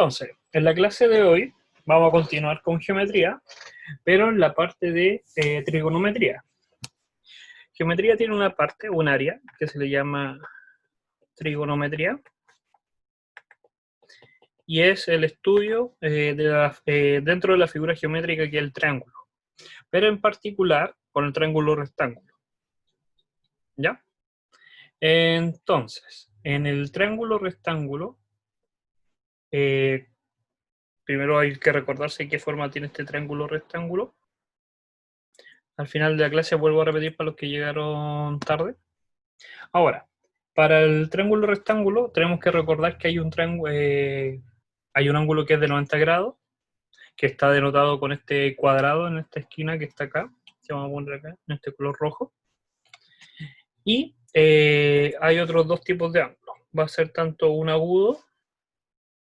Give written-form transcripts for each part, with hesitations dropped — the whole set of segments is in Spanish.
Entonces, en la clase de hoy vamos a continuar con geometría, pero en la parte de trigonometría. Geometría tiene una parte, un área, que se le llama trigonometría, y es el estudio dentro de la figura geométrica que es el triángulo, pero en particular con el triángulo rectángulo. ¿Ya? Entonces, en el triángulo rectángulo, primero hay que recordarse qué forma tiene este triángulo rectángulo. Al final de la clase vuelvo a repetir para los que llegaron tarde. Ahora, para el triángulo rectángulo tenemos que recordar que hay un ángulo que es de 90 grados, que está denotado con este cuadrado en esta esquina que está acá, que vamos a poner acá, en este color rojo. Y hay otros dos tipos de ángulos. Va a ser tanto un agudo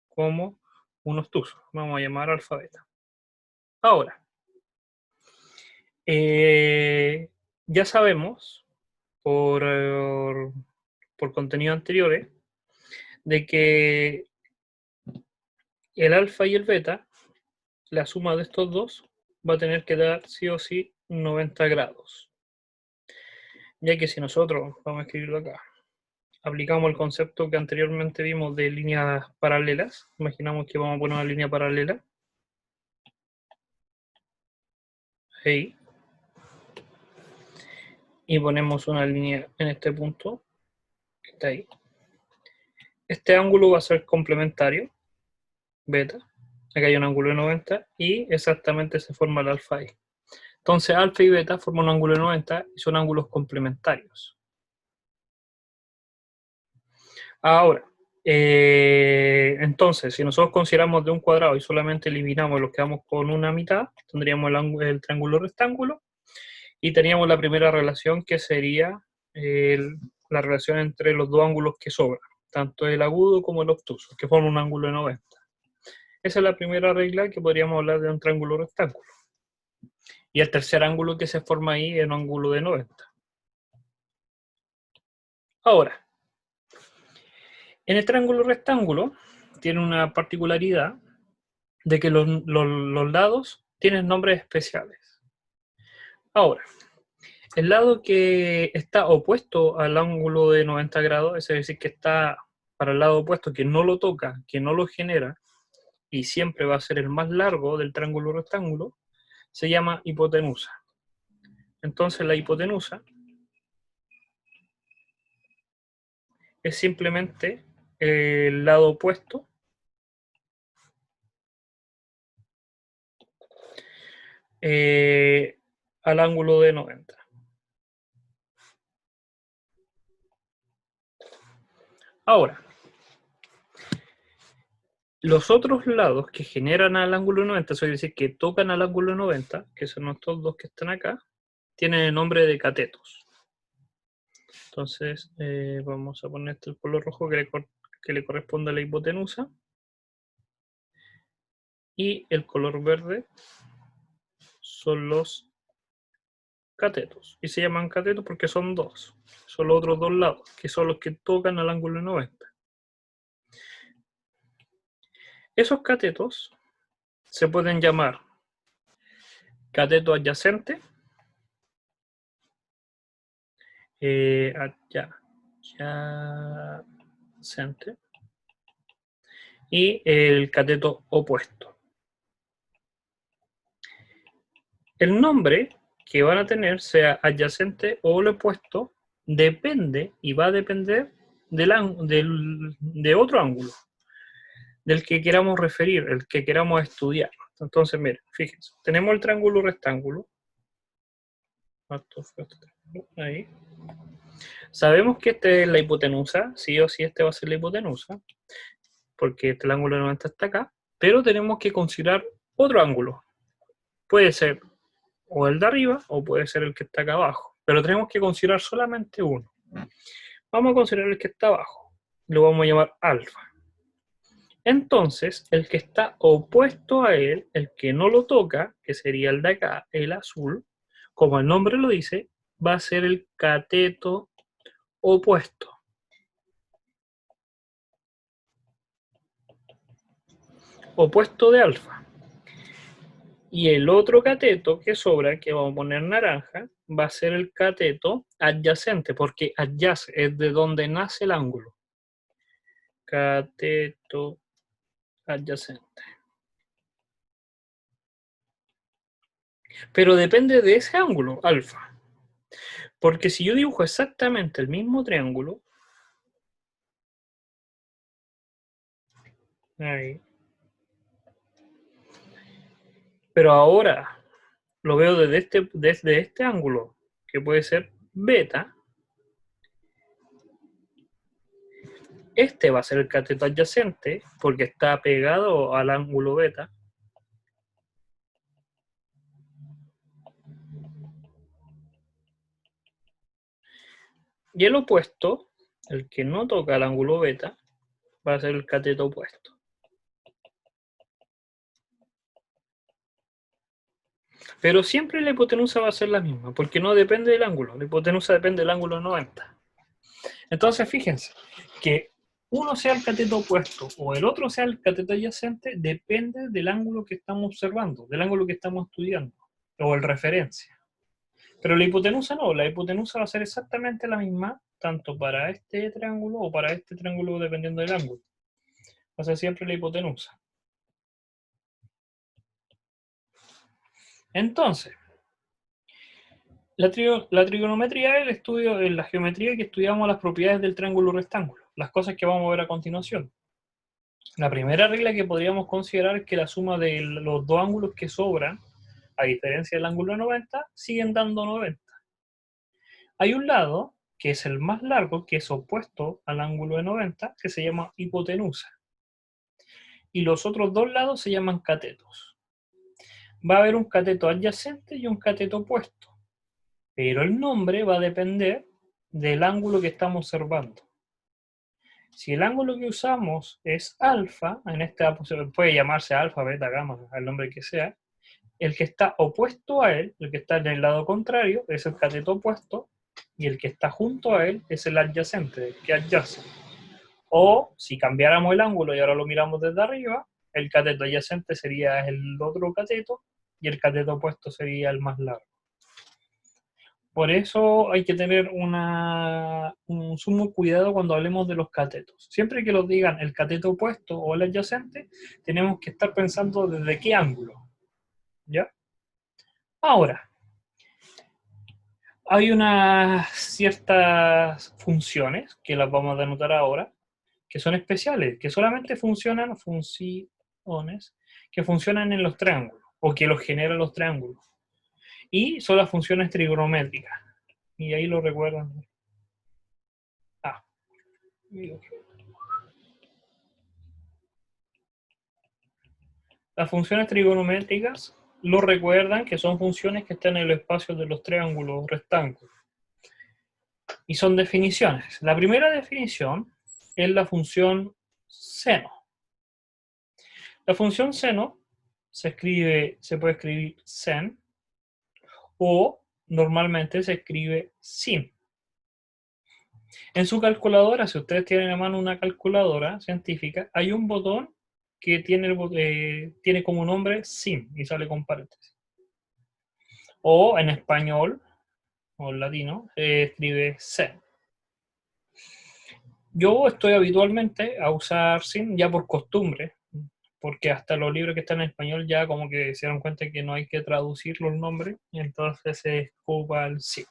como un obtuso. Vamos a llamar alfa beta. Ahora, ya sabemos por contenidos anteriores de que el alfa y el beta, la suma de estos dos, va a tener que dar sí o sí 90 grados. Ya que si nosotros, vamos a escribirlo acá, aplicamos el concepto que anteriormente vimos de líneas paralelas, imaginamos que vamos a poner una línea paralela, ahí, y ponemos una línea en este punto, que está ahí. Este ángulo va a ser complementario, beta, acá hay un ángulo de 90, y exactamente se forma el alfa ahí. Entonces alfa y beta forman un ángulo de 90 y son ángulos complementarios. Ahora, entonces, si nosotros consideramos de un cuadrado y solamente eliminamos los que quedamos con una mitad, tendríamos el triángulo rectángulo y teníamos la primera relación que sería la relación entre los dos ángulos que sobran, tanto el agudo como el obtuso, que forman un ángulo de 90. Esa es la primera regla que podríamos hablar de un triángulo rectángulo. Y el tercer ángulo que se forma ahí es un ángulo de 90. Ahora, en el triángulo rectángulo tiene una particularidad de que los lados tienen nombres especiales. Ahora, el lado que está opuesto al ángulo de 90 grados, es decir, que está para el lado opuesto, que no lo toca, que no lo genera, y siempre va a ser el más largo del triángulo rectángulo, se llama hipotenusa. Entonces la hipotenusa es simplemente el lado opuesto al ángulo de 90. Ahora, los otros lados que generan al ángulo de 90, es decir, que tocan al ángulo de 90, que son estos dos que están acá, tienen el nombre de catetos. Entonces, vamos a poner este el color rojo que le corresponde a la hipotenusa. Y el color verde son los catetos. Y se llaman catetos porque son dos. Son los otros dos lados, que son los que tocan al ángulo de 90. Esos catetos se pueden llamar cateto adyacente, adyacente, y el cateto opuesto. El nombre que van a tener, sea adyacente o el opuesto, depende y va a depender de otro ángulo, del que queramos referir, el que queramos estudiar. Entonces, miren, fíjense, tenemos el triángulo rectángulo. Ahí. Sabemos que este es la hipotenusa, sí o sí este va a ser la hipotenusa, porque este ángulo de 90 está acá, pero tenemos que considerar otro ángulo. Puede ser o el de arriba o puede ser el que está acá abajo, pero tenemos que considerar solamente uno. Vamos a considerar el que está abajo, lo vamos a llamar alfa. Entonces, el que está opuesto a él, el que no lo toca, que sería el de acá, el azul, como el nombre lo dice, va a ser el cateto opuesto. opuesto de alfa. Y el otro cateto que sobra, que vamos a poner naranja, va a ser el cateto adyacente, porque adyace es de donde nace el ángulo. Cateto adyacente. Pero depende de ese ángulo, alfa. Porque si yo dibujo exactamente el mismo triángulo, ahí, pero ahora lo veo desde este ángulo, que puede ser beta, este va a ser el cateto adyacente, porque está pegado al ángulo beta. Y el opuesto, el que no toca el ángulo beta, va a ser el cateto opuesto. Pero siempre la hipotenusa va a ser la misma, porque no depende del ángulo. La hipotenusa depende del ángulo 90. Entonces, fíjense, que uno sea el cateto opuesto o el otro sea el cateto adyacente, depende del ángulo que estamos observando, del ángulo que estamos estudiando, o el referencia. Pero la hipotenusa no, la hipotenusa va a ser exactamente la misma, tanto para este triángulo o para este triángulo, dependiendo del ángulo. Va a ser siempre la hipotenusa. Entonces, la trigonometría es el estudio, en la geometría que estudiamos las propiedades del triángulo rectángulo, las cosas que vamos a ver a continuación. La primera regla que podríamos considerar es que la suma de los dos ángulos que sobran, a diferencia del ángulo 90, siguen dando 90. Hay un lado, que es el más largo, que es opuesto al ángulo de 90, que se llama hipotenusa. Y los otros dos lados se llaman catetos. Va a haber un cateto adyacente y un cateto opuesto, pero el nombre va a depender del ángulo que estamos observando. Si el ángulo que usamos es alfa, en esta puede llamarse alfa, beta, gamma, el nombre que sea, el que está opuesto a él, el que está en el lado contrario, es el cateto opuesto, y el que está junto a él es el adyacente, el que adyace. O si cambiáramos el ángulo y ahora lo miramos desde arriba, el cateto adyacente sería el otro cateto y el cateto opuesto sería el más largo. Por eso hay que tener un sumo cuidado cuando hablemos de los catetos. Siempre que nos digan el cateto opuesto o el adyacente, tenemos que estar pensando desde qué ángulo. ¿Ya? Ahora, hay unas ciertas funciones, que las vamos a denotar ahora, que son especiales, que solamente funcionan, funciones, que funcionan en los triángulos, o que los generan los triángulos. Y son las funciones trigonométricas. Y ahí lo recuerdan. Ah, las funciones trigonométricas lo recuerdan que son funciones que están en el espacio de los triángulos rectángulos. Y son definiciones. La primera definición es la función seno. La función seno se puede escribir sen o normalmente se escribe sin. En su calculadora, si ustedes tienen a mano una calculadora científica, hay un botón que tiene como nombre sin y sale con paréntesis. O en español o en latino se escribe sen. Yo estoy habitualmente a usar sin ya por costumbre, porque hasta los libros que están en español ya como que se dieron cuenta que no hay que traducir los nombres, y entonces se ocupa el sin,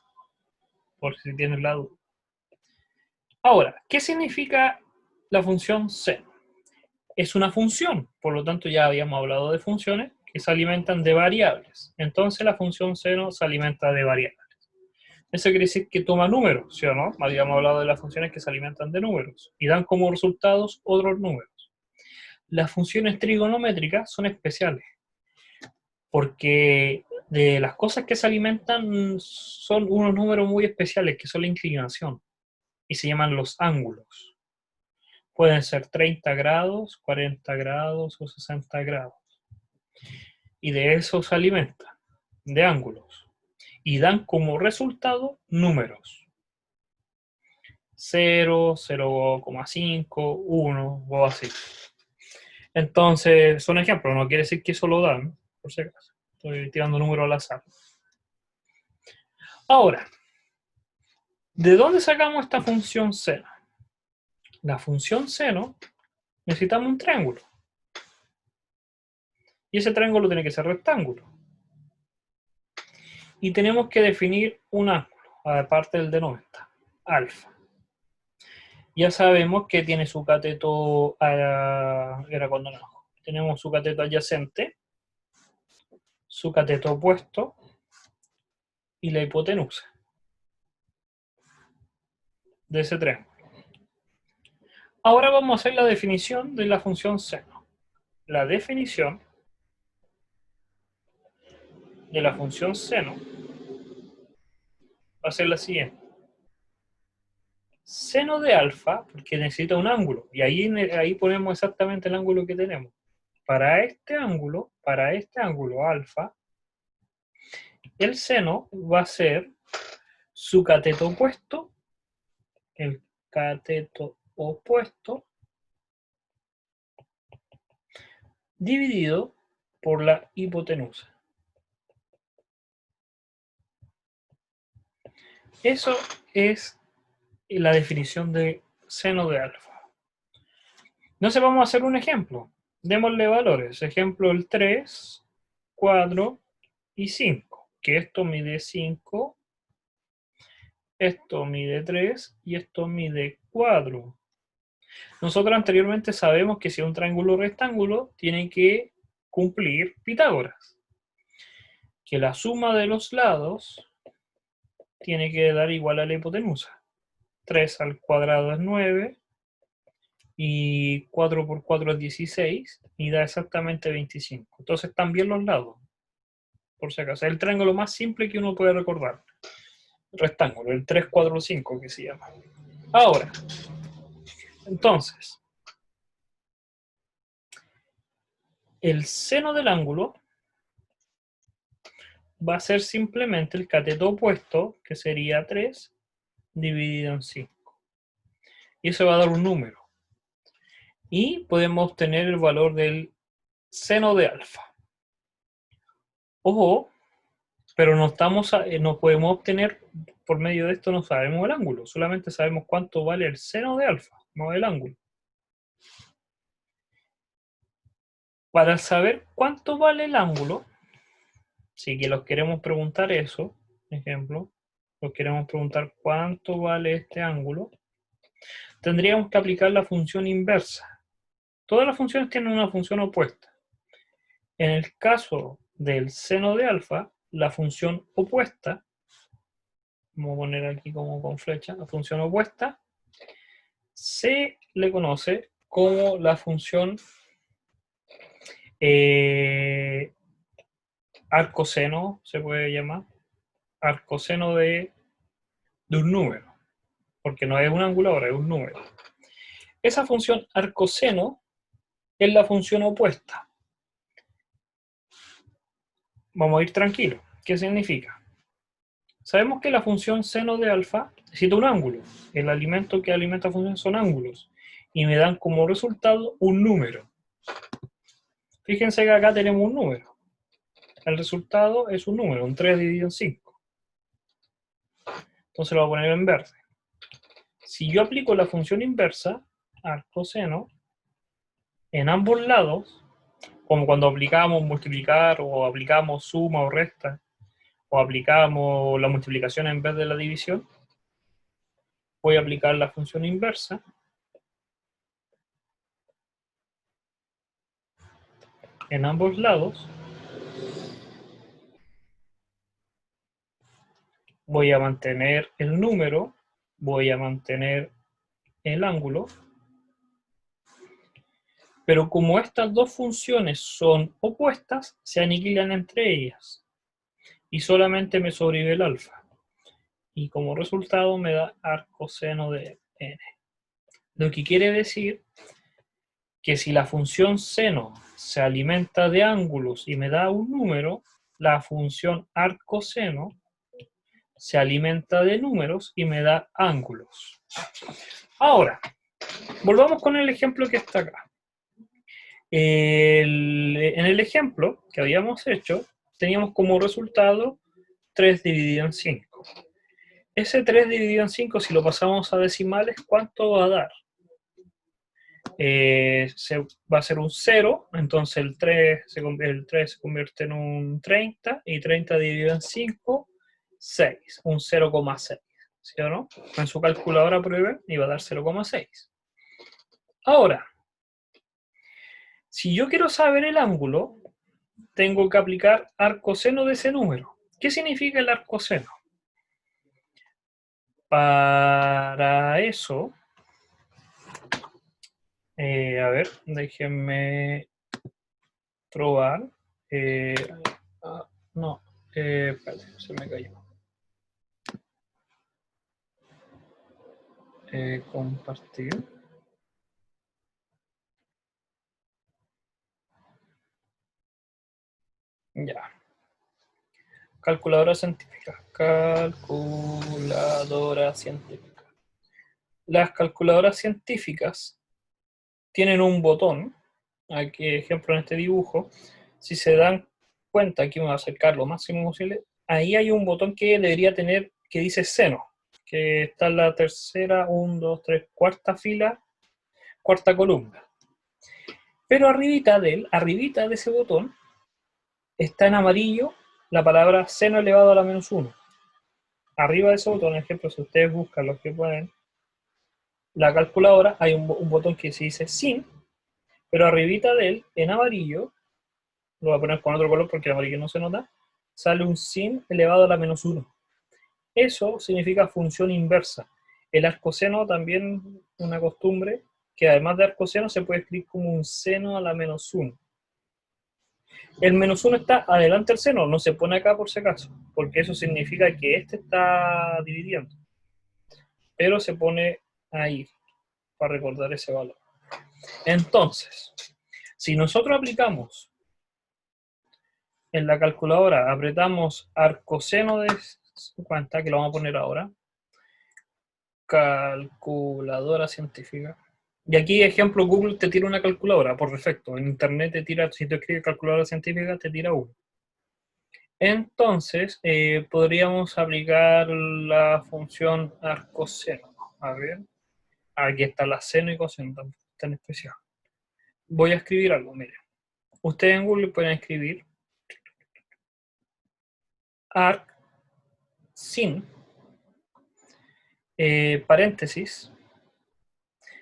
por si tienen la duda. Ahora, ¿qué significa la función sen? Es una función, por lo tanto ya habíamos hablado de funciones que se alimentan de variables. Entonces la función seno se alimenta de variables. Eso quiere decir que toma números, ¿sí o no? Habíamos hablado de las funciones que se alimentan de números y dan como resultados otros números. Las funciones trigonométricas son especiales porque de las cosas que se alimentan son unos números muy especiales que son la inclinación y se llaman los ángulos. Pueden ser 30 grados, 40 grados o 60 grados. Y de eso se alimentan, de ángulos. Y dan como resultado números. 0, 0,5, 1 o así. Entonces, son ejemplos, no quiere decir que eso lo dan, por si acaso. Estoy tirando números al azar. Ahora, ¿de dónde sacamos esta función seno? La función seno, necesitamos un triángulo. Y ese triángulo tiene que ser rectángulo. Y tenemos que definir un ángulo, aparte del de 90, alfa. Ya sabemos que tiene su cateto, era cuando no. Tenemos su cateto adyacente, su cateto opuesto y la hipotenusa de ese triángulo. Ahora vamos a hacer la definición de la función seno. La definición de la función seno va a ser la siguiente. Seno de alfa, porque necesita un ángulo, y ahí ponemos exactamente el ángulo que tenemos. Para este ángulo alfa, el seno va a ser su cateto opuesto, el cateto opuesto, dividido por la hipotenusa. Eso es la definición de seno de alfa. Entonces vamos a hacer un ejemplo. Démosle valores. Ejemplo el 3, 4 y 5. Que esto mide 5, esto mide 3 y esto mide 4. Nosotros anteriormente sabemos que si es un triángulo rectángulo, tiene que cumplir Pitágoras. Que la suma de los lados tiene que dar igual a la hipotenusa. 3 al cuadrado es 9 y 4 por 4 es 16 y da exactamente 25. Entonces están bien los lados, por si acaso. Es el triángulo más simple que uno puede recordar. Rectángulo, el 3, 4, 5 que se llama. Ahora, entonces, el seno del ángulo va a ser simplemente el cateto opuesto, que sería 3, dividido en 5. Y eso va a dar un número. Y podemos obtener el valor del seno de alfa. Ojo, pero no podemos obtener, por medio de esto no sabemos el ángulo, solamente sabemos cuánto vale el seno de alfa, no el ángulo. Para saber cuánto vale el ángulo, si que los queremos preguntar eso, ejemplo, los queremos preguntar cuánto vale este ángulo, tendríamos que aplicar la función inversa. Todas las funciones tienen una función opuesta. En el caso del seno de alfa, la función opuesta, vamos a poner aquí como con flecha, la función opuesta, se le conoce como la función arcoseno, se puede llamar, arcoseno de un número, porque no es un ángulo, es un número. Esa función arcoseno es la función opuesta. Vamos a ir tranquilos. ¿Qué significa? Sabemos que la función seno de alfa necesita un ángulo. El alimento que alimenta la función son ángulos. Y me dan como resultado un número. Fíjense que acá tenemos un número. El resultado es un número, un 3 dividido en 5. Entonces lo voy a poner en verde. Si yo aplico la función inversa, arcoseno, en ambos lados, como cuando aplicamos multiplicar o aplicamos suma o resta, o aplicamos la multiplicación en vez de la división, voy a aplicar la función inversa en ambos lados. Voy a mantener el número, voy a mantener el ángulo, pero como estas dos funciones son opuestas, se aniquilan entre ellas y solamente me sobrevive el alfa. Y como resultado me da arcoseno de n. Lo que quiere decir que si la función seno se alimenta de ángulos y me da un número, la función arcoseno se alimenta de números y me da ángulos. Ahora, volvamos con el ejemplo que está acá. En el ejemplo que habíamos hecho, teníamos como resultado 3 dividido en 5. Ese 3 dividido en 5, si lo pasamos a decimales, ¿cuánto va a dar? Va a ser un 0, entonces el 3 se convierte en un 30, y 30 dividido en 5, 6, un 0,6, ¿sí o no? En su calculadora prueben y va a dar 0,6. Ahora, si yo quiero saber el ángulo, tengo que aplicar arcoseno de ese número. ¿Qué significa el arcoseno? Para eso, a ver, déjenme probar. Eh, no, espérate, se me cayó. Compartir. Ya. Calculadora científica. Calculadora científica. Las calculadoras científicas tienen un botón. Aquí, ejemplo, en este dibujo. Si se dan cuenta, aquí me voy a acercar lo máximo posible. Ahí hay un botón que debería tener, que dice seno, que está en la tercera, 1, 2, 3, cuarta fila, cuarta columna. Pero arribita de ese botón, está en amarillo la palabra seno elevado a la menos 1. Arriba de ese botón, por ejemplo, si ustedes buscan los que pueden, la calculadora, hay un botón que se dice sin, pero arribita de él, en amarillo, lo voy a poner con otro color porque el amarillo no se nota, sale un sin elevado a la menos 1. Eso significa función inversa. El arcoseno también, una costumbre, que además de arcoseno se puede escribir como un seno a la menos 1. El menos 1 está adelante del seno, no se pone acá por si acaso, porque eso significa que este está dividiendo. Pero se pone ahí, para recordar ese valor. Entonces, si nosotros aplicamos en la calculadora, apretamos arcoseno de 50, que lo vamos a poner ahora, calculadora científica. Y aquí, ejemplo, Google te tira una calculadora, por defecto. En Internet te tira, si tú escribes calculadora científica, te tira uno. Entonces, podríamos aplicar la función arcoseno. A ver, aquí está la seno y coseno, tan especial. Voy a escribir algo, miren. Ustedes en Google pueden escribir arc sin paréntesis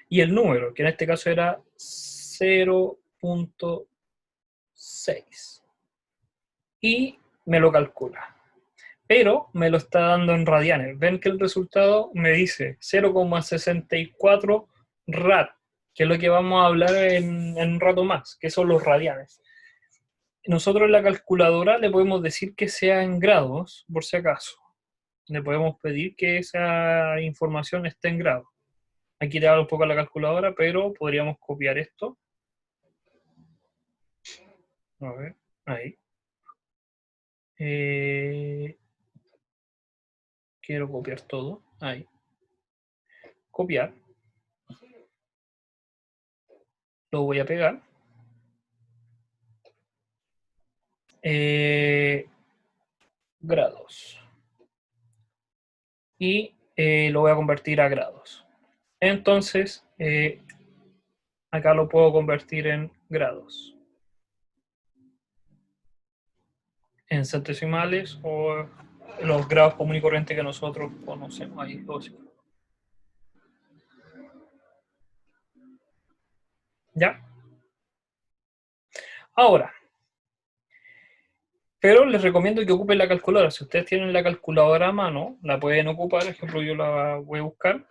y el número, que en este caso era 0.6. Y me lo calcula. Pero me lo está dando en radianes. Ven que el resultado me dice 0,64 rad, que es lo que vamos a hablar en un rato más, que son los radianes. Nosotros en la calculadora le podemos decir que sea en grados, por si acaso. Le podemos pedir que esa información esté en grados. Aquí te hablo un poco la calculadora, pero podríamos copiar esto. A ver, ahí. Quiero copiar todo. Ahí. Copiar. Lo voy a pegar. Grados. Y lo voy a convertir a grados. Entonces, acá lo puedo convertir en grados. En centesimales o los grados común y corriente que nosotros conocemos ahí. ¿Ya? Ahora, pero les recomiendo que ocupen la calculadora. Si ustedes tienen la calculadora a mano, la pueden ocupar. Por ejemplo, yo la voy a buscar.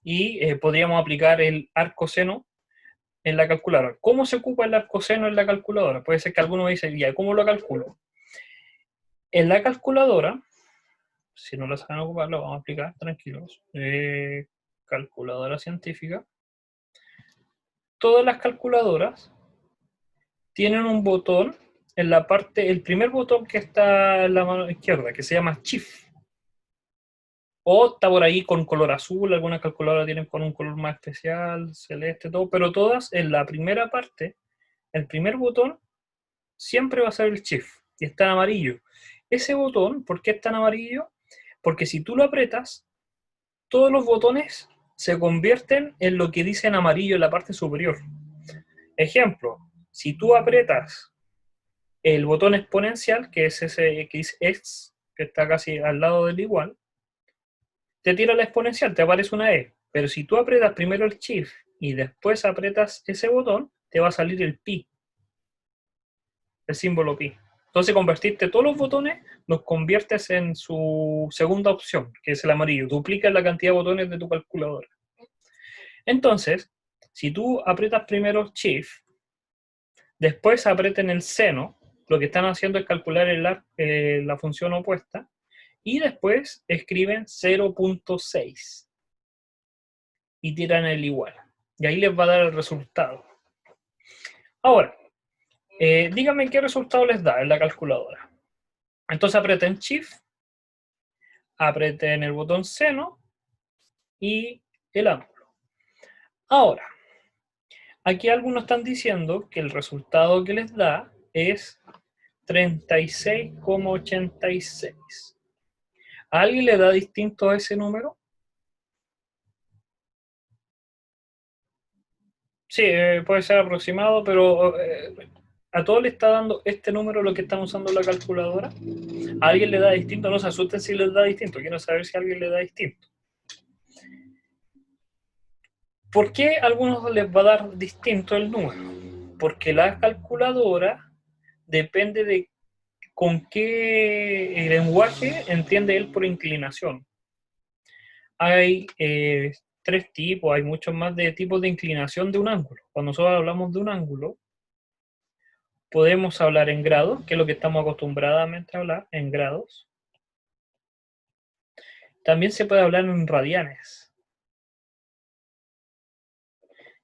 Y podríamos aplicar el arcoseno en la calculadora. ¿Cómo se ocupa el arcoseno en la calculadora? Puede ser que alguno me dice, ya, ¿cómo lo calculo? En la calculadora, si no la saben ocupar, lo vamos a aplicar, tranquilos. Calculadora científica. Todas las calculadoras tienen un botón en la parte, el primer botón que está en la mano izquierda, que se llama Shift. O está por ahí con color azul, algunas calculadoras tienen con un color más especial, celeste, todo, pero todas en la primera parte el primer botón siempre va a ser el Shift y está en amarillo. Ese botón, ¿por qué está en amarillo? Porque si tú lo apretas, todos los botones se convierten en lo que dice en amarillo en la parte superior. Ejemplo, si tú apretas el botón exponencial, que es ese que dice X, que está casi al lado del igual, te tira la exponencial, te aparece una E. Pero si tú apretas primero el Shift y después apretas ese botón, te va a salir el pi, el símbolo pi. Entonces convertiste todos los botones, los conviertes en su segunda opción, que es el amarillo. Duplicas la cantidad de botones de tu calculadora. Entonces, si tú aprietas primero Shift, después aprieten el seno, lo que están haciendo es calcular la función opuesta, y después escriben 0.6 y tiran el igual. Y ahí les va a dar el resultado. Ahora, díganme qué resultado les da en la calculadora. Entonces aprieten Shift, aprieten el botón seno y el ángulo. Ahora, aquí algunos están diciendo que el resultado que les da es 36,86. ¿A alguien le da distinto a ese número? Sí, puede ser aproximado, pero a todos le está dando este número lo que están usando la calculadora. ¿A alguien le da distinto? No se asusten si les da distinto. Quiero saber si a alguien le da distinto. ¿Por qué a algunos les va a dar distinto el número? Porque la calculadora depende de con qué lenguaje entiende él por inclinación. Hay tres tipos, hay muchos más de tipos de inclinación de un ángulo. Cuando nosotros hablamos de un ángulo, podemos hablar en grados, que es lo que estamos acostumbradamente a hablar, en grados. También se puede hablar en radianes.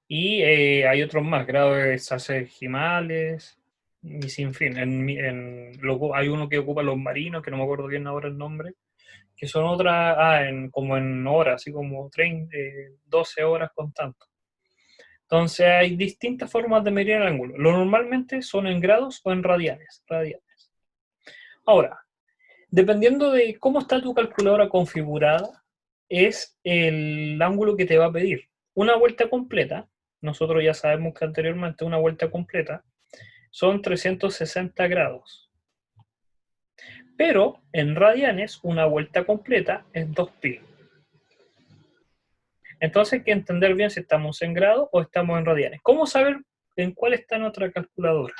Y hay otros más, grados hexagesimales y sin fin. Hay uno que ocupa los marinos, que no me acuerdo bien ahora el nombre, que son otras, como en horas, así como 12 horas con tanto. Entonces hay distintas formas de medir el ángulo. Lo normalmente son en grados o en radianes. Ahora, dependiendo de cómo está tu calculadora configurada, es el ángulo que te va a pedir. Una vuelta completa, nosotros ya sabemos que anteriormente una vuelta completa son 360 grados. Pero en radianes, una vuelta completa es 2pi. Entonces hay que entender bien si estamos en grados o estamos en radianes. ¿Cómo saber en cuál está nuestra calculadora?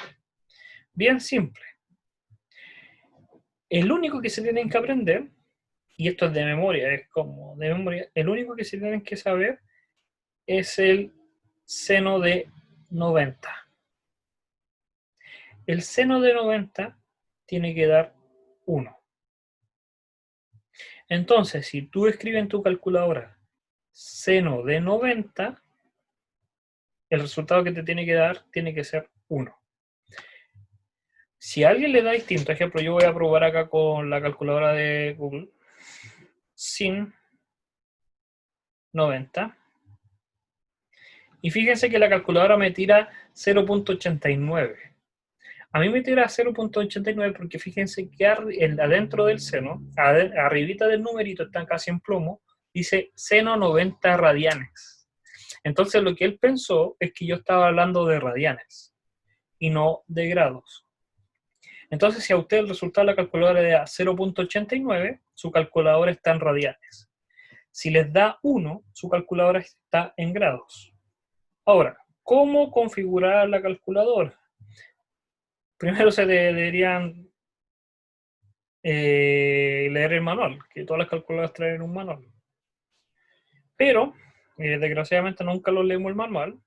Bien simple. El único que se tienen que aprender, y esto es de memoria, el único que se tienen que saber es el seno de 90. El seno de 90 tiene que dar 1. Entonces, si tú escribes en tu calculadora seno de 90, el resultado que te tiene que dar tiene que ser 1. Si a alguien le da distinto, ejemplo, yo voy a probar acá con la calculadora de Google, sin 90. Y fíjense que la calculadora me tira 0.89. A mí me tira 0.89 porque fíjense que adentro del seno, arribita del numerito, está casi en plomo, dice seno 90 radianes. Entonces lo que él pensó es que yo estaba hablando de radianes y no de grados. Entonces si a usted el resultado de la calculadora le da 0.89, su calculadora está en radianes. Si les da 1, su calculadora está en grados. Ahora, ¿cómo configurar la calculadora? Primero se deberían leer el manual, que todas las calculadoras traen un manual. Pero, desgraciadamente, nunca lo leemos el manual.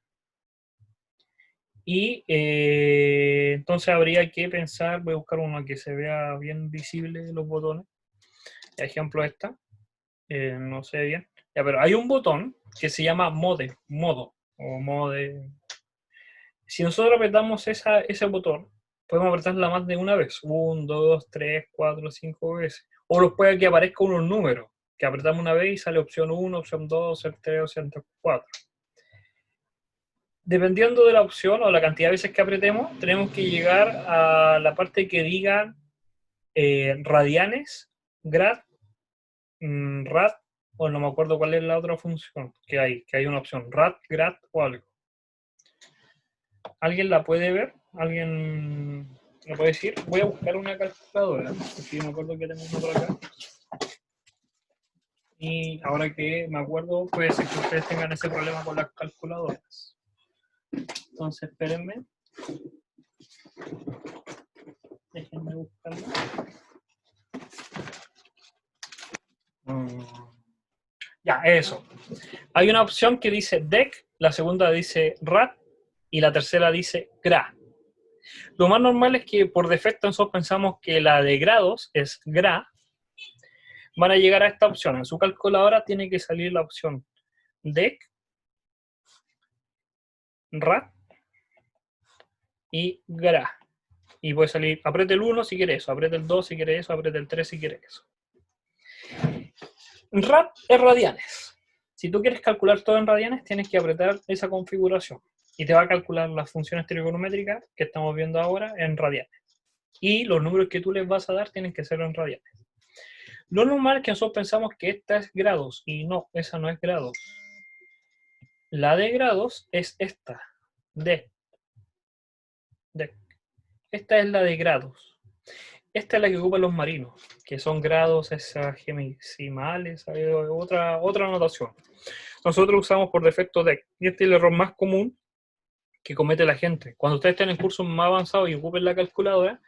Y entonces habría que pensar, voy a buscar uno que se vea bien visible los botones. Ejemplo esta, no sé bien. Ya, pero hay un botón que se llama modo. Si nosotros apretamos ese botón, podemos apretarla más de una vez. 1, 2, 3, 4, 5 veces. O los puede que aparezca unos números, que apretamos una vez y sale opción 1, opción 2, opción 3, opción 4. dependiendo de la opción o la cantidad de veces que apretemos, tenemos que llegar a la parte que diga radianes, grad, rad, o no me acuerdo cuál es la otra función que hay una opción, rad, grad o algo. ¿Alguien la puede ver? ¿Alguien me puede decir? Voy a buscar una calculadora, porque yo me acuerdo que tengo una por acá. Y ahora que me acuerdo, puede ser que ustedes tengan ese problema con las calculadoras. Entonces, espérenme. Déjenme buscarla. Ya, eso. Hay una opción que dice DEC, la segunda dice RAD y la tercera dice GRA. Lo más normal es que por defecto nosotros pensamos que la de grados es GRA. Van a llegar a esta opción. En su calculadora tiene que salir la opción DEC, RAD y GRA. Y puede salir, apriete el 1 si quiere eso, apriete el 2 si quiere eso, apriete el 3 si quiere eso. RAD es radianes. Si tú quieres calcular todo en radianes, tienes que apretar esa configuración. Y te va a calcular las funciones trigonométricas que estamos viendo ahora en radianes. Y los números que tú les vas a dar tienen que ser en radianes. Lo normal es que nosotros pensamos que esta es grados, y no, esa no es grados. La de grados es esta, D. Esta es la de grados. Esta es la que ocupan los marinos, que son grados hexagesimales, otra notación. Nosotros usamos por defecto DEC, y este es el error más común que comete la gente. Cuando ustedes estén en cursos más avanzados y ocupen la calculadora,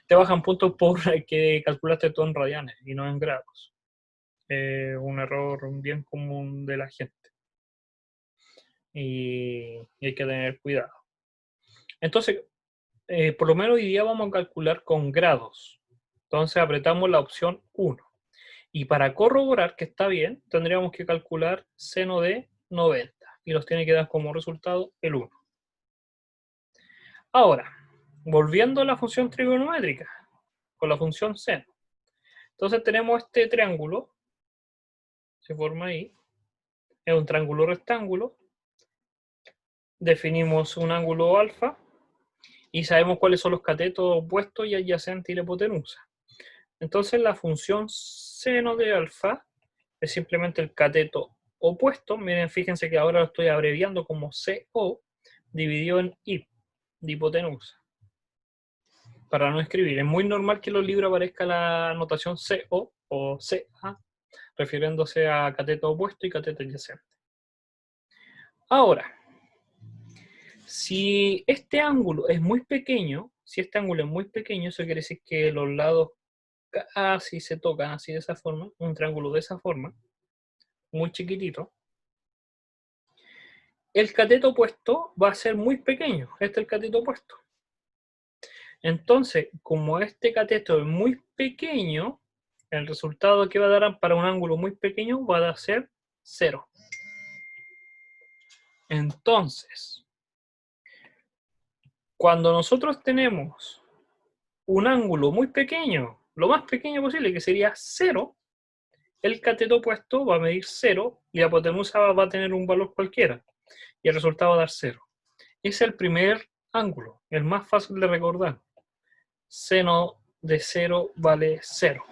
te bajan puntos por que calculaste todo en radianes y no en grados. Un error bien común de la gente. Y hay que tener cuidado. Entonces, por lo menos hoy día vamos a calcular con grados. Entonces apretamos la opción 1. Y para corroborar que está bien, tendríamos que calcular seno de 90. Y nos tiene que dar como resultado el 1. Ahora, volviendo a la función trigonométrica, con la función seno. Entonces tenemos este triángulo, se forma ahí, es un triángulo rectángulo, definimos un ángulo alfa, y sabemos cuáles son los catetos opuestos y adyacentes y la hipotenusa. Entonces la función seno de alfa es simplemente el cateto opuesto. Miren, fíjense que ahora lo estoy abreviando como CO dividido en I, de hipotenusa. Para no escribir. Es muy normal que en los libros aparezca la notación CO o CA, refiriéndose a cateto opuesto y cateto adyacente. Ahora, si este ángulo es muy pequeño, eso quiere decir que los lados casi se tocan así de esa forma, un triángulo de esa forma, muy chiquitito. El cateto opuesto va a ser muy pequeño, este es el cateto opuesto. Entonces, como este cateto es muy pequeño, el resultado que va a dar para un ángulo muy pequeño va a ser 0. Entonces, cuando nosotros tenemos un ángulo muy pequeño, lo más pequeño posible, que sería 0, el cateto opuesto va a medir 0 y la hipotenusa va a tener un valor cualquiera. Y el resultado va a dar 0. Es el primer ángulo, el más fácil de recordar. Seno de 0 vale 0.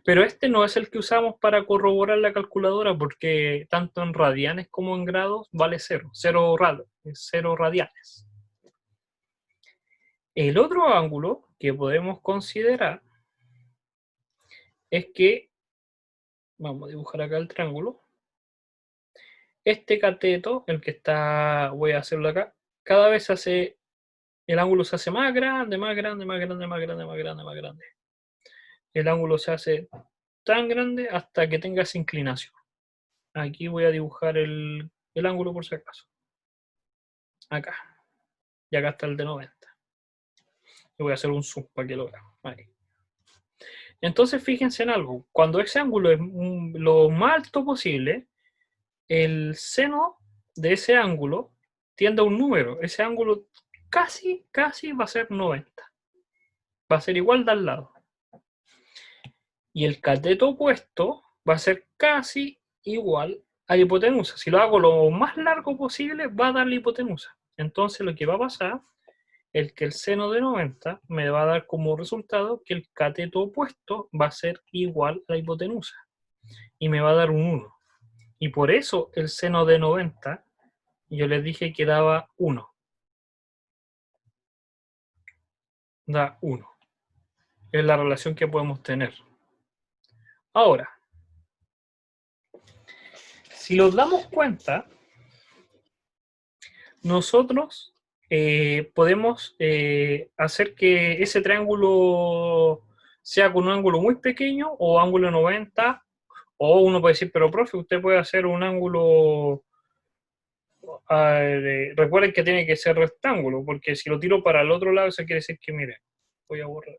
Pero este no es el que usamos para corroborar la calculadora, porque tanto en radianes como en grados vale 0. 0 radianes. El otro ángulo que podemos considerar es que, vamos a dibujar acá el triángulo, este cateto, el que está, voy a hacerlo acá, cada vez el ángulo se hace más grande, más grande, más grande, más grande, más grande, más grande. El ángulo se hace tan grande hasta que tenga esa inclinación. Aquí voy a dibujar el ángulo por si acaso. Acá. Y acá está el de 90. Y voy a hacer un zoom para que lo vean. Ahí. Entonces fíjense en algo. Cuando ese ángulo es lo más alto posible, el seno de ese ángulo tiende a un número. Ese ángulo casi va a ser 90. Va a ser igual de al lado. Y el cateto opuesto va a ser casi igual a la hipotenusa. Si lo hago lo más largo posible, va a dar la hipotenusa. Entonces lo que va a pasar es que el seno de 90 me va a dar como resultado que el cateto opuesto va a ser igual a la hipotenusa. Y me va a dar un 1. Y por eso el seno de 90, yo les dije que daba 1. Da 1. Es la relación que podemos tener. Ahora, si nos damos cuenta, nosotros podemos hacer que ese triángulo sea con un ángulo muy pequeño o ángulo 90, o uno puede decir, pero profe, usted puede hacer un ángulo, recuerden que tiene que ser rectángulo, porque si lo tiro para el otro lado, eso quiere decir que, miren, voy a borrar.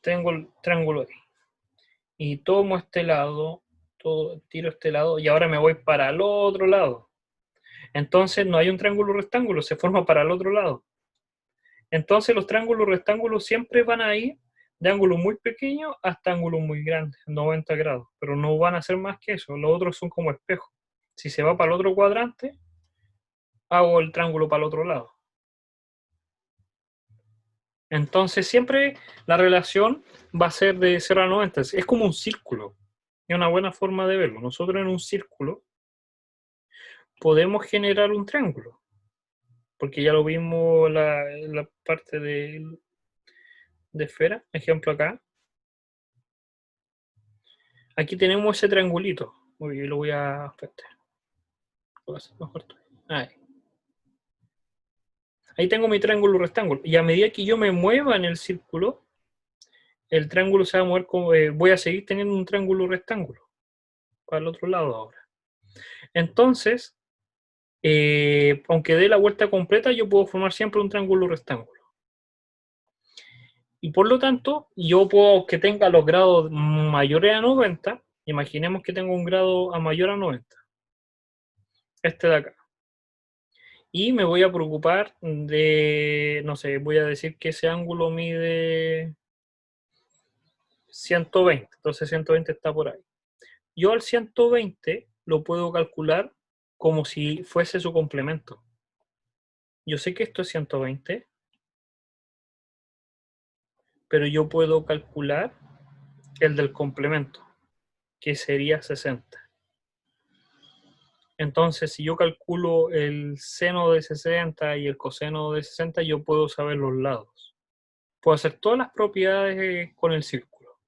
Tengo el triángulo ahí. Y tomo este lado, tiro este lado, y ahora me voy para el otro lado. Entonces no hay un triángulo rectángulo, se forma para el otro lado. Entonces los triángulos rectángulos siempre van a ir de ángulos muy pequeños hasta ángulos muy grandes, 90 grados, pero no van a ser más que eso, los otros son como espejos. Si se va para el otro cuadrante, hago el triángulo para el otro lado. Entonces siempre la relación va a ser de 0 a 90, es como un círculo, es una buena forma de verlo. Nosotros en un círculo podemos generar un triángulo, porque ya lo vimos en la parte de esfera, ejemplo acá. Aquí tenemos ese triangulito. Muy bien, lo voy a... Espérate. Lo voy a hacer mejor todavía. Ahí tengo mi triángulo rectángulo. Y a medida que yo me mueva en el círculo, el triángulo se va a mover como... voy a seguir teniendo un triángulo rectángulo. Para el otro lado ahora. Entonces, aunque dé la vuelta completa, yo puedo formar siempre un triángulo rectángulo. Y por lo tanto, yo puedo que tenga los grados mayores a 90. Imaginemos que tengo un grado a mayor a 90. Este de acá. Y me voy a preocupar de, no sé, voy a decir que ese ángulo mide 120. Entonces 120 está por ahí. Yo al 120 lo puedo calcular como si fuese su complemento. Yo sé que esto es 120, pero yo puedo calcular el del complemento, que sería 60. Entonces, si yo calculo el seno de 60 y el coseno de 60, yo puedo saber los lados. Puedo hacer todas las propiedades con el círculo.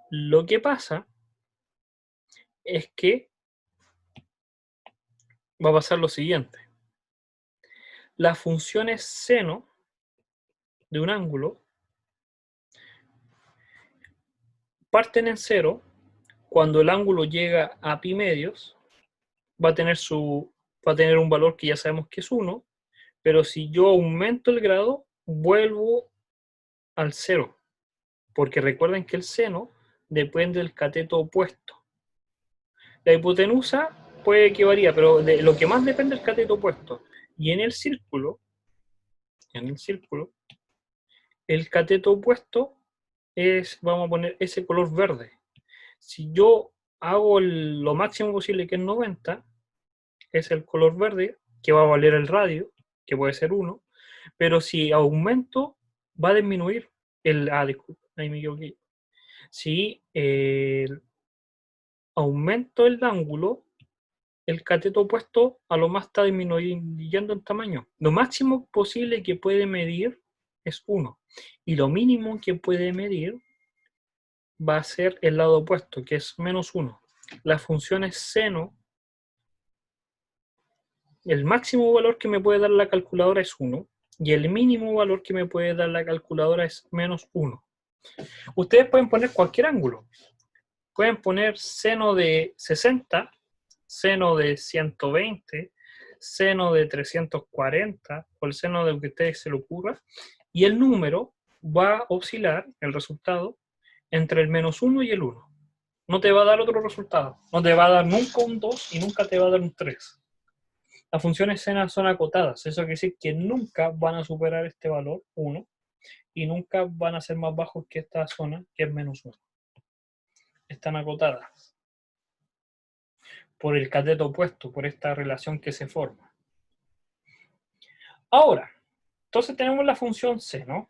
Lo que pasa es que va a pasar lo siguiente. Las funciones seno de un ángulo parten en 0 cuando el ángulo llega a pi medios, va a tener un valor que ya sabemos que es 1, pero si yo aumento el grado, vuelvo al 0, porque recuerden que el seno depende del cateto opuesto. La hipotenusa puede que varía, pero de lo que más depende es el cateto opuesto. Y en el círculo, el cateto opuesto es, vamos a poner ese color verde. Si yo hago lo máximo posible, que es 90, es el color verde, que va a valer el radio, que puede ser 1, pero si aumento, va a disminuir disculpa, ahí me equivoqué. Si aumento el ángulo, el cateto opuesto a lo más está disminuyendo en tamaño. Lo máximo posible que puede medir es 1, y lo mínimo que puede medir va a ser el lado opuesto, que es menos 1. Las funciones seno, el máximo valor que me puede dar la calculadora es 1, y el mínimo valor que me puede dar la calculadora es menos 1. Ustedes pueden poner cualquier ángulo. Pueden poner seno de 60, seno de 120, seno de 340, o el seno de lo que a ustedes se le ocurra, y el número va a oscilar, el resultado, entre el menos 1 y el 1. No te va a dar otro resultado. No te va a dar nunca un 2 y nunca te va a dar un 3. Las funciones senas son acotadas. Eso quiere decir que nunca van a superar este valor, 1, y nunca van a ser más bajos que esta zona, que es menos 1. están acotadas por el cateto opuesto, por esta relación que se forma. Ahora, entonces tenemos la función seno.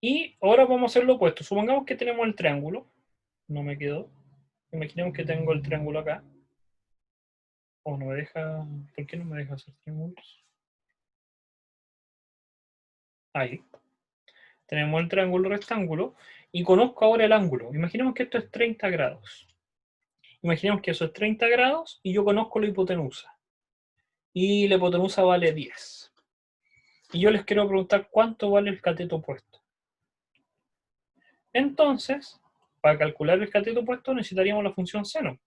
Y ahora vamos a hacer lo opuesto. Supongamos que tenemos el triángulo. No me quedó. Imaginemos que tengo el triángulo acá. O no me deja... ¿Por qué no me deja hacer triángulos? Ahí. Tenemos el triángulo rectángulo. Y conozco ahora el ángulo. Imaginemos que esto es 30 grados. Imaginemos que eso es 30 grados y yo conozco la hipotenusa. Y la hipotenusa vale 10. Y yo les quiero preguntar cuánto vale el cateto opuesto. Entonces, para calcular el cateto opuesto necesitaríamos la función seno.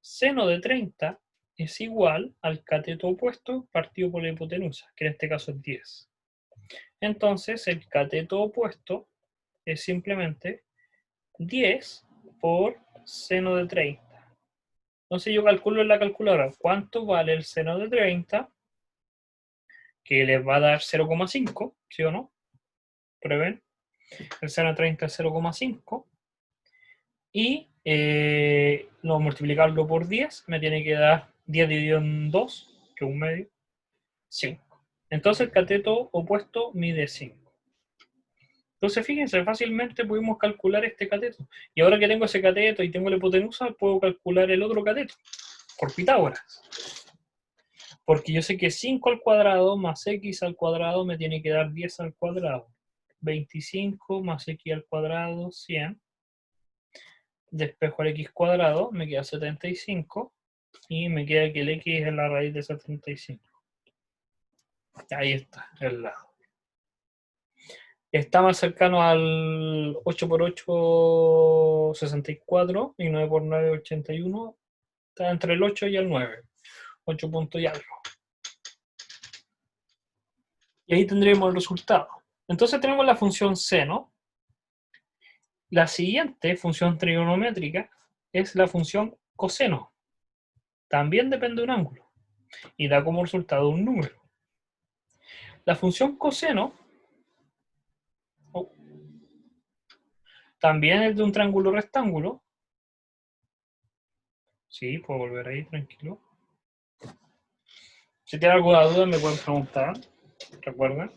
Seno de 30 es igual al cateto opuesto partido por la hipotenusa, que en este caso es 10. Entonces, el cateto opuesto es simplemente 10 por seno de 30. Entonces yo calculo en la calculadora cuánto vale el seno de 30, que les va a dar 0,5, ¿sí o no? Prueben. El seno de 30 es 0,5. Y lo multiplicarlo por 10 me tiene que dar 10 dividido en 2, que es un medio, 5. Entonces el cateto opuesto mide 5. Entonces fíjense, fácilmente pudimos calcular este cateto. Y ahora que tengo ese cateto y tengo la hipotenusa, puedo calcular el otro cateto, por Pitágoras. Porque yo sé que 5 al cuadrado más x al cuadrado me tiene que dar 10 al cuadrado. 25 más x al cuadrado, 100. Despejo al x cuadrado, me queda 75. Y me queda que el x es la raíz de 75. Ahí está, el lado. Está más cercano al 8 por 8, 64, y 9 por 9, 81. Está entre el 8 y el 9. 8 puntos y algo. Y ahí tendremos el resultado. Entonces tenemos la función seno. La siguiente función trigonométrica es la función coseno. También depende de un ángulo. Y da como resultado un número. La función coseno también es de un triángulo rectángulo. Sí, puedo volver ahí, tranquilo. Si tienen alguna duda me pueden preguntar. Recuerden.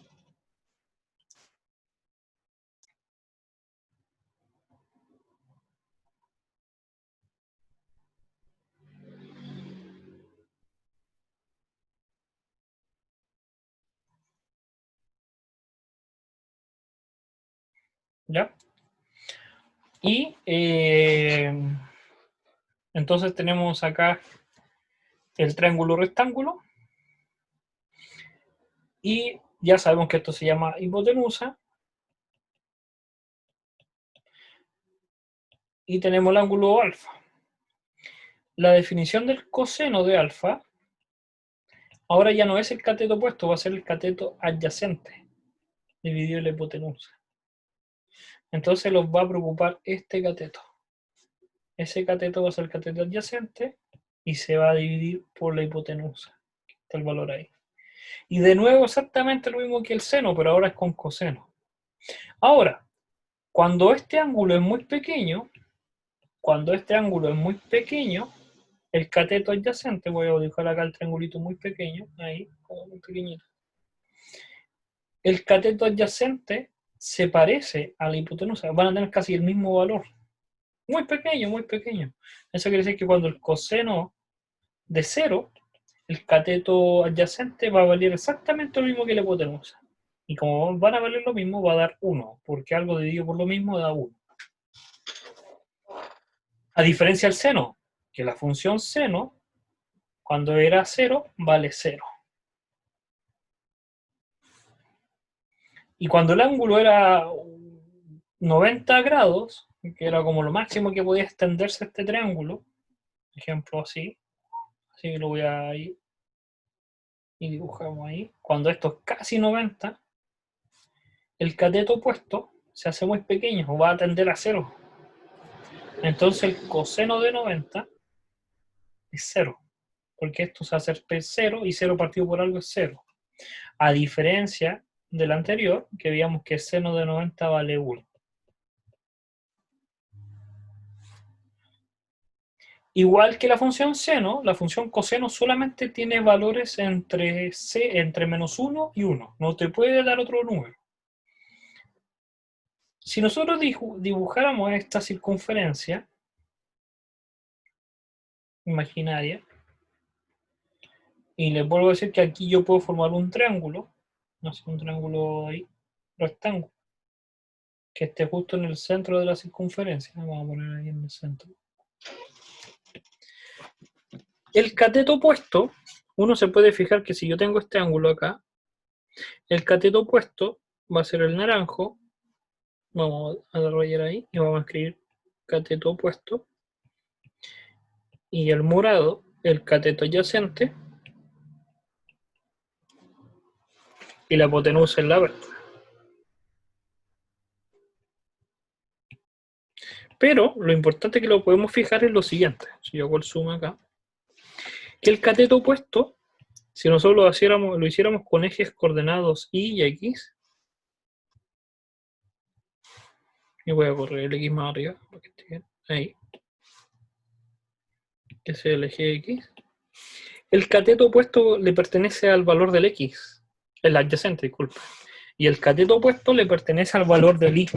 ¿Ya? Y entonces tenemos acá el triángulo rectángulo. Y ya sabemos que esto se llama hipotenusa. Y tenemos el ángulo alfa. La definición del coseno de alfa ahora ya no es el cateto opuesto, va a ser el cateto adyacente dividido en la hipotenusa. Entonces los va a preocupar este cateto. Ese cateto va a ser el cateto adyacente y se va a dividir por la hipotenusa. Está el valor ahí. Y de nuevo exactamente lo mismo que el seno, pero ahora es con coseno. Ahora, cuando este ángulo es muy pequeño, el cateto adyacente, voy a dibujar acá el triangulito muy pequeño, ahí, como muy pequeñito. El cateto adyacente se parece a la hipotenusa, van a tener casi el mismo valor. Muy pequeño, muy pequeño. Eso quiere decir que cuando el coseno de 0, el cateto adyacente va a valer exactamente lo mismo que la hipotenusa. Y como van a valer lo mismo, va a dar 1, porque algo dividido por lo mismo da 1. A diferencia del seno, que la función seno, cuando era 0, vale 0. Y cuando el ángulo era 90 grados, que era como lo máximo que podía extenderse este triángulo, ejemplo así que lo voy a ir y dibujamos ahí. Cuando esto es casi 90, el cateto opuesto se hace muy pequeño, o va a tender a 0. Entonces el coseno de 90 es 0, porque esto se hace 0 y 0 partido por algo es 0. A diferencia del anterior, que veíamos que seno de 90 vale 1. Igual que la función seno, la función coseno solamente tiene valores entre -1 y 1. No te puede dar otro número. Si nosotros dibujáramos esta circunferencia imaginaria, y les vuelvo a decir que aquí yo puedo formar un triángulo, no sé, un triángulo ahí, rectángulo, que esté justo en el centro de la circunferencia. Vamos a poner ahí en el centro. El cateto opuesto, uno se puede fijar que si yo tengo este ángulo acá, el cateto opuesto va a ser el naranjo. Vamos a desarrollar ahí y vamos a escribir cateto opuesto. Y el morado, el cateto adyacente. Y la hipotenusa en la abertura. Pero lo importante que lo podemos fijar es lo siguiente. Si yo hago el zoom acá, que el cateto opuesto, si nosotros lo hiciéramos con ejes coordenados y x, y voy a correr el x más arriba, para que esté bien, ahí, que es el eje x, el cateto opuesto le pertenece al valor del x, el adyacente, disculpa, y el cateto opuesto le pertenece al valor del y.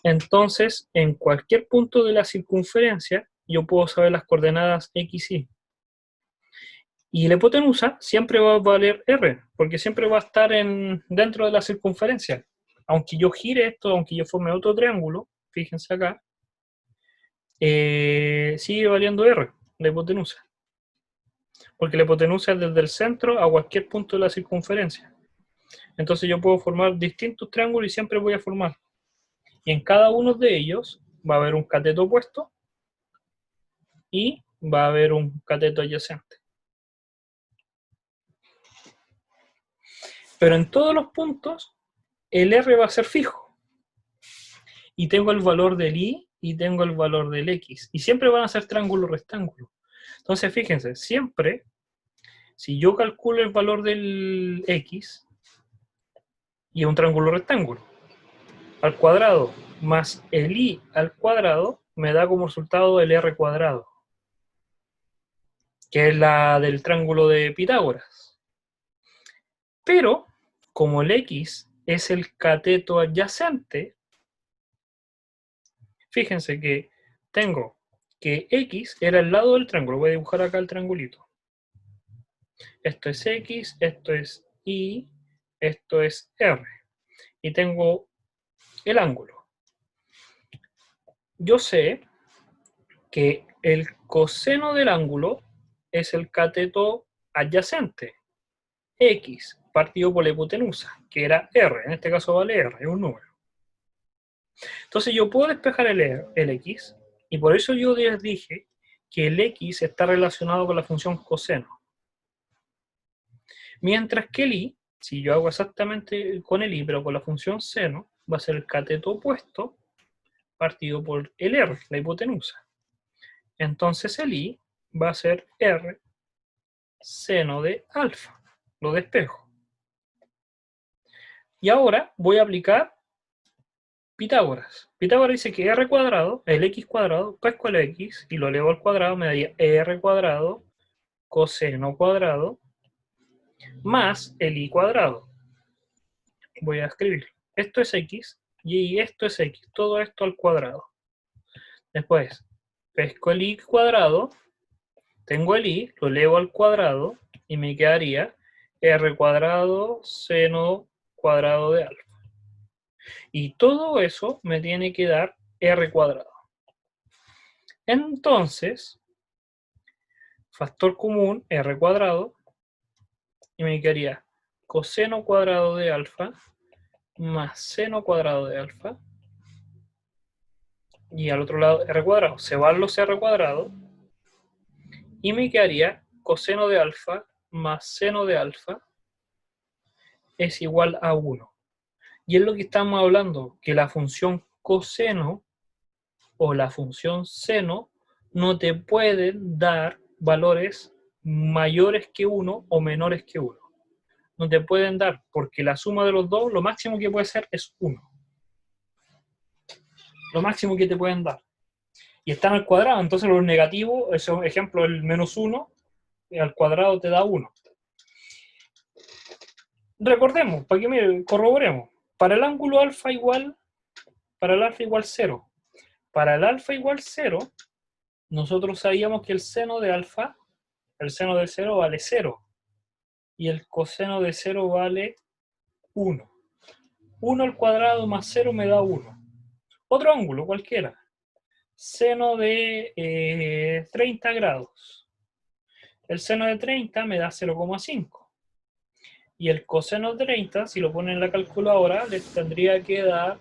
Entonces, en cualquier punto de la circunferencia, yo puedo saber las coordenadas x, y. Y la hipotenusa siempre va a valer r, porque siempre va a estar dentro de la circunferencia. Aunque yo gire esto, aunque yo forme otro triángulo, fíjense acá, sigue valiendo r, la hipotenusa. Porque la hipotenusa es desde el centro a cualquier punto de la circunferencia. Entonces yo puedo formar distintos triángulos y siempre voy a formar. Y en cada uno de ellos va a haber un cateto opuesto y va a haber un cateto adyacente. Pero en todos los puntos, el r va a ser fijo. Y tengo el valor del y y tengo el valor del x. Y siempre van a ser triángulo rectángulo. Entonces, fíjense, siempre, si yo calculo el valor del x, y es un triángulo rectángulo, al cuadrado más el y al cuadrado, me da como resultado el r cuadrado, que es la del triángulo de Pitágoras. Pero, como el x es el cateto adyacente, fíjense que tengo que x era el lado del triángulo. Voy a dibujar acá el triangulito. Esto es x, esto es y, esto es r. Y tengo el ángulo. Yo sé que el coseno del ángulo es el cateto adyacente, x, partido por la hipotenusa, que era r. En este caso vale r, es un número. Entonces yo puedo despejar el x, y por eso yo les dije que el x está relacionado con la función coseno. Mientras que el y, si yo hago exactamente con el y, pero con la función seno, va a ser el cateto opuesto partido por el r, la hipotenusa. Entonces el y va a ser r seno de alfa. Lo despejo. Y ahora voy a aplicar Pitágoras. Pitágoras dice que r cuadrado, el x cuadrado, pesco el x y lo elevo al cuadrado, me daría r cuadrado coseno cuadrado más el y cuadrado. Voy a escribir. Esto es x y esto es x. Todo esto al cuadrado. Después, pesco el y cuadrado, tengo el y, lo elevo al cuadrado y me quedaría r cuadrado seno cuadrado de alfa. Y todo eso me tiene que dar r cuadrado. Entonces, factor común, r cuadrado, y me quedaría coseno cuadrado de alfa más seno cuadrado de alfa, y al otro lado r cuadrado. Se van los r cuadrados, y me quedaría coseno de alfa más seno de alfa es igual a 1. Y es lo que estamos hablando, que la función coseno o la función seno no te pueden dar valores mayores que 1 o menores que 1. No te pueden dar, porque la suma de los dos, lo máximo que puede ser es 1. Lo máximo que te pueden dar. y están al cuadrado, entonces los negativos, eso, ejemplo, el -1 al cuadrado te da 1. Recordemos, para que mire, corroboremos, para el ángulo alfa igual, para el alfa igual 0, para el alfa igual 0, nosotros sabíamos que el seno de alfa, el seno de 0 vale 0, y el coseno de 0 vale 1. 1 al cuadrado más 0 me da 1. Otro ángulo, cualquiera. Seno de 30 grados. El seno de 30 me da 0,5. Y el coseno de 30, si lo ponen en la calculadora, les tendría que dar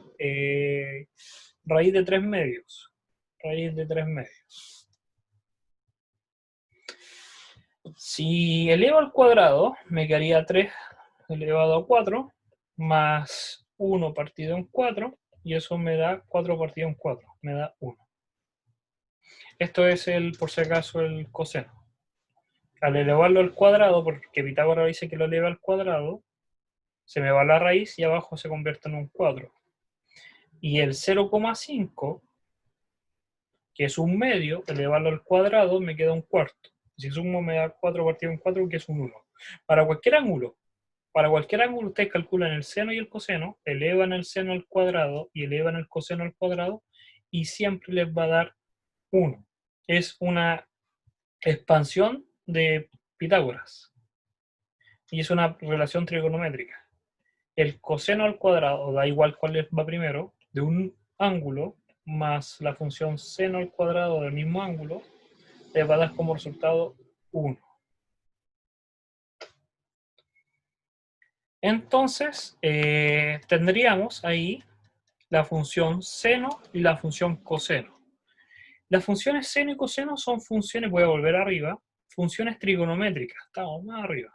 raíz de 3 medios. Raíz de 3 medios. Si elevo al cuadrado, me quedaría 3 elevado a 4, más 1 partido en 4, y eso me da 4 partido en 4, me da 1. Esto es, por si acaso, el coseno. Al elevarlo al cuadrado, porque Pitágoras dice que lo eleva al cuadrado, se me va la raíz y abajo se convierte en un 4. Y el 0,5, que es un medio, elevarlo al cuadrado, me queda un cuarto. Si sumo me da 4 partido en 4, que es un 1. Para cualquier ángulo, ustedes calculan el seno y el coseno, elevan el seno al cuadrado y elevan el coseno al cuadrado, y siempre les va a dar 1. Es una expansión de Pitágoras. Y es una relación trigonométrica. El coseno al cuadrado, da igual cuál va primero, de un ángulo, más la función seno al cuadrado del mismo ángulo, les va a dar como resultado 1. Entonces, tendríamos ahí la función seno y la función coseno. Las funciones seno y coseno son funciones, voy a volver arriba, funciones trigonométricas, estamos más arriba.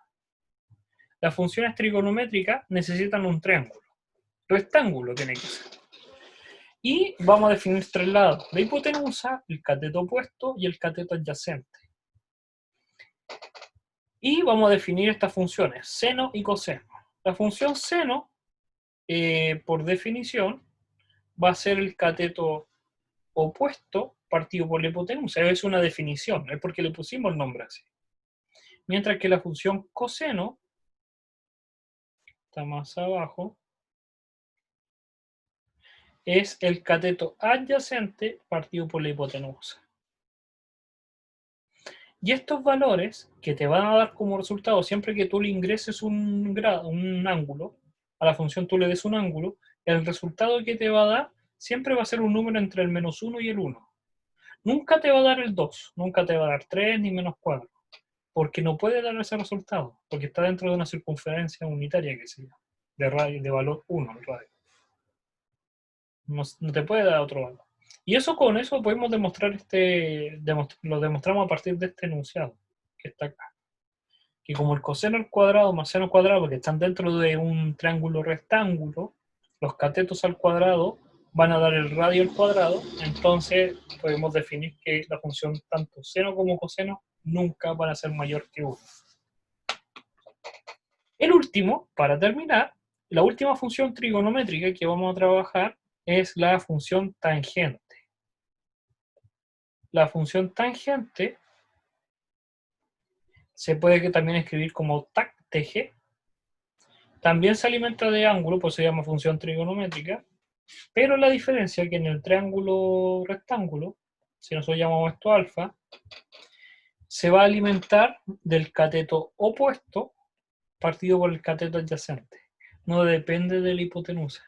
Las funciones trigonométricas necesitan un triángulo. Rectángulo tiene que ser. Y vamos a definir 3 lados: la hipotenusa, el cateto opuesto y el cateto adyacente. Y vamos a definir estas funciones, seno y coseno. La función seno, por definición, va a ser el cateto opuesto partido por la hipotenusa. Es una definición, es porque le pusimos el nombre así. Mientras que la función coseno, está más abajo, es el cateto adyacente partido por la hipotenusa. Y estos valores que te van a dar como resultado, siempre que tú le ingreses un ángulo, a la función tú le des un ángulo, el resultado que te va a dar siempre va a ser un número entre el -1 y el 1. Nunca te va a dar el 2, nunca te va a dar 3 ni -4, porque no puede dar ese resultado, porque está dentro de una circunferencia unitaria que se llama, de valor 1 el radio. No te puede dar otro valor. Y eso, con eso podemos demostrar lo demostramos a partir de este enunciado que está acá. Que como el coseno al cuadrado más seno al cuadrado, porque están dentro de un triángulo rectángulo, los catetos al cuadrado van a dar el radio al cuadrado, entonces podemos definir que la función tanto seno como coseno nunca van a ser mayor que 1. El último, para terminar, la última función trigonométrica que vamos a trabajar es la función tangente. La función tangente se puede también escribir como TAC-TG. También se alimenta de ángulo, pues se llama función trigonométrica, pero la diferencia es que en el triángulo rectángulo, si nosotros llamamos esto alfa, se va a alimentar del cateto opuesto partido por el cateto adyacente. No depende de la hipotenusa.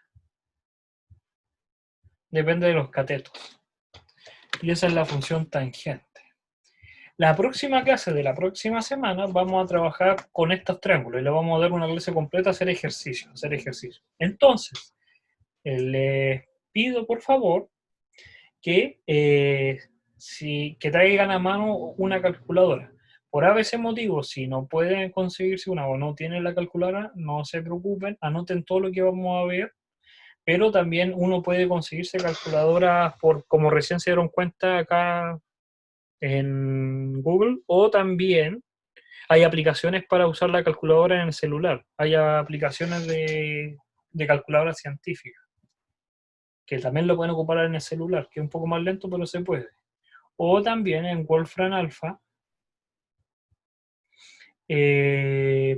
Depende de los catetos. Y esa es la función tangente. La próxima clase de la próxima semana vamos a trabajar con estos triángulos y le vamos a dar una clase completa a hacer ejercicio. Entonces, les pido por favor que, que traigan a mano una calculadora. Por ABC motivo, si no pueden conseguirse una o no tienen la calculadora, no se preocupen, anoten todo lo que vamos a ver, pero también uno puede conseguirse calculadoras como recién se dieron cuenta acá en Google, o también hay aplicaciones para usar la calculadora en el celular. Hay aplicaciones de calculadora científica, que también lo pueden ocupar en el celular, que es un poco más lento, pero se puede. O también en Wolfram Alpha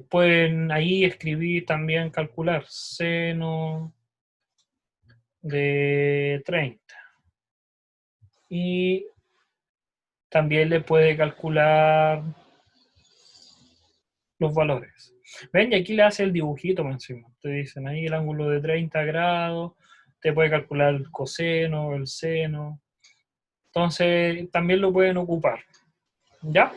pueden ahí escribir también, calcular seno de 30. Y también le puede calcular los valores. ¿Ven? Y aquí le hace el dibujito por encima. Te dicen ahí el ángulo de 30 grados, te puede calcular el coseno, el seno. Entonces, también lo pueden ocupar. ¿Ya?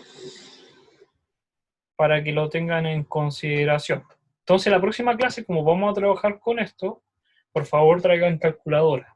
Para que lo tengan en consideración. Entonces, la próxima clase, como vamos a trabajar con esto, por favor traigan calculadora.